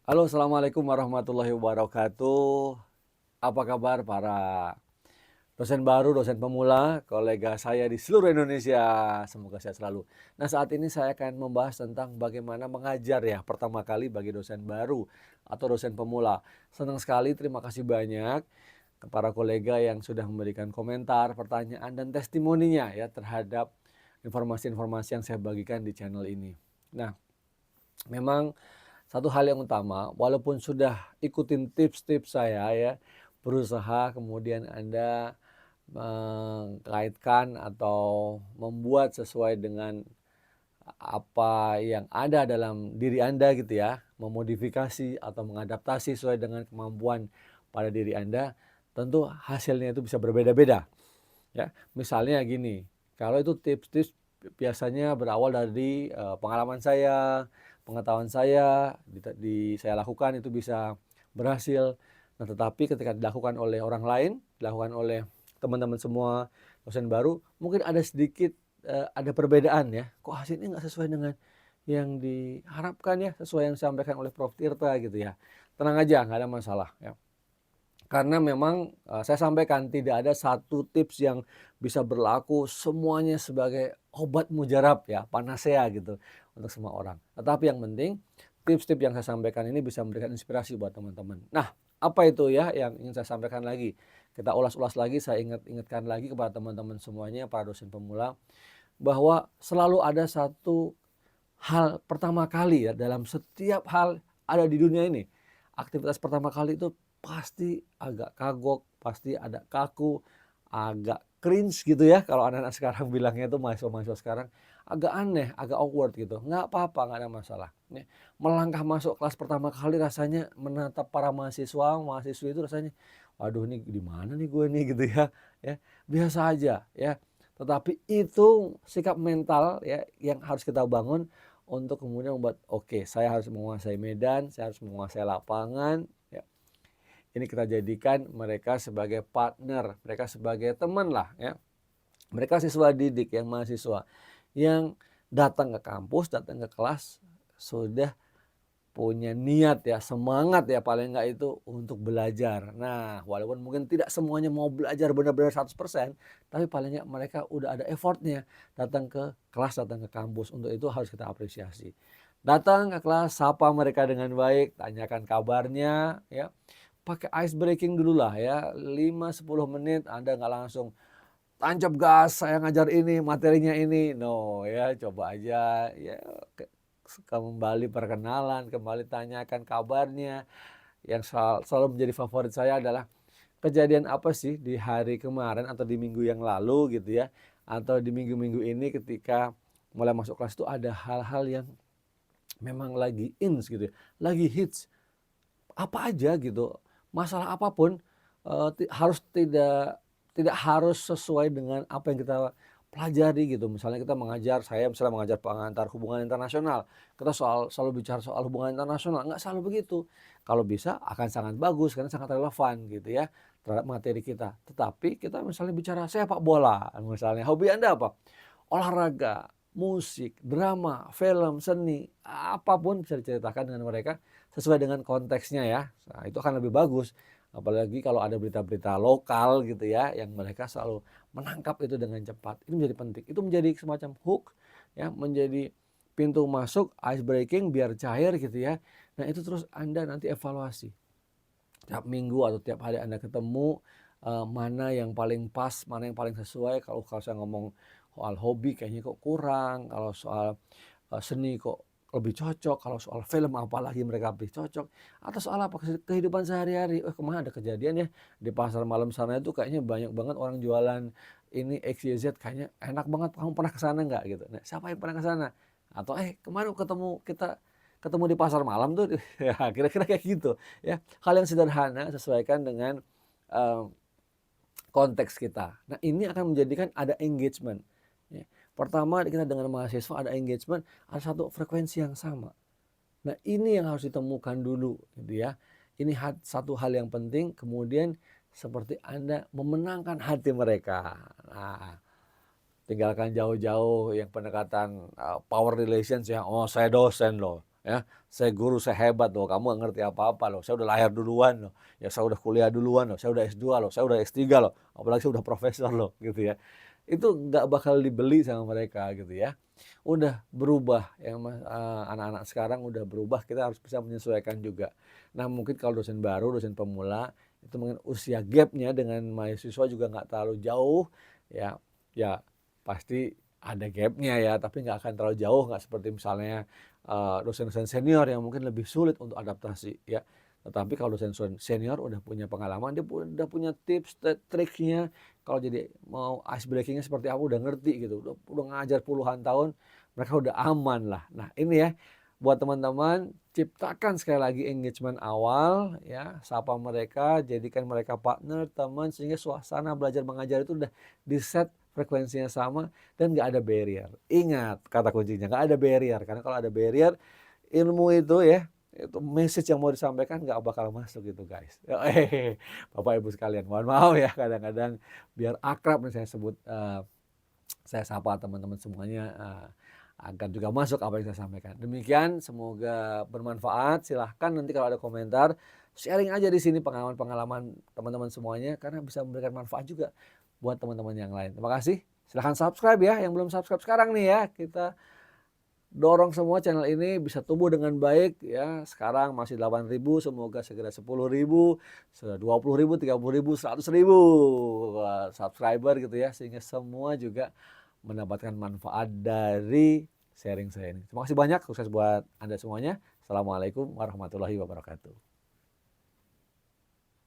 Halo, assalamualaikum warahmatullahi wabarakatuh. Apa kabar para dosen baru, dosen pemula, kolega saya di seluruh Indonesia? Semoga sehat selalu. Nah, saat ini saya akan membahas tentang bagaimana mengajar ya pertama kali bagi dosen baru atau dosen pemula. Senang sekali, terima kasih banyak ke para kolega yang sudah memberikan komentar, pertanyaan, dan testimoninya ya terhadap informasi-informasi yang saya bagikan di channel ini. Nah, memang satu hal yang utama, walaupun sudah ikutin tips-tips saya ya, berusaha kemudian Anda mengkaitkan atau membuat sesuai dengan apa yang ada dalam diri Anda gitu ya, memodifikasi atau mengadaptasi sesuai dengan kemampuan pada diri Anda, tentu hasilnya itu bisa berbeda-beda ya. Misalnya gini, kalau itu tips-tips biasanya berawal dari pengalaman saya, pengetahuan saya, saya lakukan itu bisa berhasil. Nah, tetapi ketika dilakukan oleh orang lain, dilakukan oleh teman-teman semua dosen baru, mungkin ada sedikit ada perbedaan ya. Kok hasilnya nggak sesuai dengan yang diharapkan ya, sesuai yang disampaikan oleh Prof. Tirta gitu ya. Tenang aja, nggak ada masalah ya. Karena memang, saya sampaikan tidak ada satu tips yang bisa berlaku semuanya sebagai obat mujarab ya, panacea gitu untuk semua orang. Tetapi yang penting tips-tips yang saya sampaikan ini bisa memberikan inspirasi buat teman-teman. Nah, apa itu ya yang ingin saya sampaikan lagi? Kita ulas-ulas lagi, saya ingatkan lagi kepada teman-teman semuanya, para dosen pemula, bahwa selalu ada satu hal pertama kali ya dalam setiap hal ada di dunia ini. Aktivitas pertama kali itu pasti agak kagok, pasti ada kaku, agak cringe gitu ya kalau anak-anak sekarang bilangnya itu mahasiswa-mahasiswa sekarang, agak aneh, agak awkward gitu. Nggak apa-apa, nggak ada masalah. Nih, melangkah masuk kelas pertama kali rasanya menatap para mahasiswa, mahasiswi itu rasanya, "Waduh ini di mana nih gue nih?" gitu ya, ya. Biasa aja ya. Tetapi itu sikap mental ya yang harus kita bangun untuk kemudian membuat, oke, saya harus menguasai medan, saya harus menguasai lapangan, ya. Ini kita jadikan mereka sebagai partner, mereka sebagai teman lah ya. Mereka siswa didik yang mahasiswa yang datang ke kampus, datang ke kelas sudah punya niat ya, semangat ya paling enggak itu untuk belajar. Nah, walaupun mungkin tidak semuanya mau belajar benar-benar 100%, tapi paling enggak mereka udah ada effortnya datang ke kelas, datang ke kampus. Untuk itu harus kita apresiasi. Datang ke kelas, sapa mereka dengan baik, tanyakan kabarnya ya. Pakai ice breaking dulu lah ya, 5-10 menit Anda nggak langsung tancap gas, saya ngajar ini, materinya ini. No ya, coba aja ya kembali perkenalan, kembali tanyakan kabarnya. Yang selalu menjadi favorit saya adalah kejadian apa sih di hari kemarin atau di minggu yang lalu gitu ya, atau di minggu-minggu ini ketika mulai masuk kelas itu ada hal-hal yang memang lagi gitu ya, lagi hits. Apa aja gitu, masalah apapun, harus tidak harus sesuai dengan apa yang kita pelajari gitu. Misalnya kita mengajar, saya misalnya mengajar pengantar hubungan internasional, kita selalu bicara soal hubungan internasional, nggak selalu begitu. Kalau bisa akan sangat bagus karena sangat relevan gitu ya terhadap materi kita. Tetapi kita misalnya bicara sepak bola, misalnya, hobi Anda apa? Olahraga, musik, drama, film, seni, apapun bisa diceritakan dengan mereka sesuai dengan konteksnya ya. Nah, itu akan lebih bagus. Apalagi kalau ada berita-berita lokal gitu ya, yang mereka selalu menangkap itu dengan cepat. Itu menjadi penting. Itu menjadi semacam hook ya, menjadi pintu masuk ice breaking biar cair gitu ya. Nah, itu terus Anda nanti evaluasi. Tiap minggu atau tiap hari Anda ketemu, mana yang paling pas, mana yang paling sesuai. Kalau saya ngomong soal hobi kayaknya kok kurang, kalau soal, seni kok lebih cocok, kalau soal film apalagi mereka lebih cocok, atau soal apa, kehidupan sehari-hari. Kemarin ada kejadian ya, di pasar malam sana itu kayaknya banyak banget orang jualan ini XYZ kayaknya enak banget, kamu pernah ke sana nggak? Gitu. Nah, siapa yang pernah ke sana? Atau, kemarin kita ketemu di pasar malam tuh, ya kira-kira kayak gitu ya. Hal yang sederhana sesuaikan dengan, eee, konteks kita. Nah, ini akan menjadikan ada engagement, ya. Pertama kita dengan mahasiswa ada engagement, ada satu frekuensi yang sama. Nah, ini yang harus ditemukan dulu gitu ya. Ini satu hal yang penting, kemudian seperti Anda memenangkan hati mereka. Nah, tinggalkan jauh-jauh yang pendekatan, power relations ya, "Oh saya dosen loh." ya. Saya guru, saya hebat loh, kamu nggak ngerti apa-apa loh, saya udah lahir duluan loh, ya saya udah kuliah duluan loh, saya udah S2 loh, saya udah S3 loh, apalagi saya udah profesor loh, gitu ya. Itu nggak bakal dibeli sama mereka gitu ya. Udah berubah ya Mas, anak-anak sekarang udah berubah, kita harus bisa menyesuaikan juga. Nah mungkin kalau dosen baru, dosen pemula, itu mungkin usia gap-nya dengan mahasiswa juga nggak terlalu jauh, ya ya pasti ada gap-nya ya, tapi nggak akan terlalu jauh, nggak seperti misalnya, dosen-dosen senior yang mungkin lebih sulit untuk adaptasi ya. Tetapi kalau dosen senior udah punya pengalaman, dia udah punya tips, triknya, kalau jadi mau ice breaking-nya seperti apa udah ngerti gitu, udah ngajar puluhan tahun, mereka udah aman lah. Nah ini ya, buat teman-teman ciptakan sekali lagi engagement awal ya, sapa mereka, jadikan mereka partner, teman, sehingga suasana belajar mengajar itu udah di-set frekuensinya sama dan nggak ada barrier. Ingat kata kuncinya, nggak ada barrier, karena kalau ada barrier, ilmu itu ya, itu message yang mau disampaikan nggak bakal masuk gitu guys. Bapak Ibu sekalian, mohon maaf ya kadang-kadang biar akrab nih saya sebut, saya sapa teman-teman semuanya, agar juga masuk apa yang saya sampaikan. Demikian semoga bermanfaat, silahkan nanti kalau ada komentar, sharing aja di sini pengalaman-pengalaman teman-teman semuanya, karena bisa memberikan manfaat juga buat teman-teman yang lain. Terima kasih, silahkan subscribe ya, yang belum subscribe sekarang nih ya, kita dorong semua channel ini bisa tumbuh dengan baik ya. Sekarang masih 8.000, semoga segera 10.000, 20.000, 30.000, 100.000 subscriber gitu ya, sehingga semua juga mendapatkan manfaat dari sharing saya ini. Terima kasih banyak, sukses buat Anda semuanya. Assalamualaikum warahmatullahi wabarakatuh.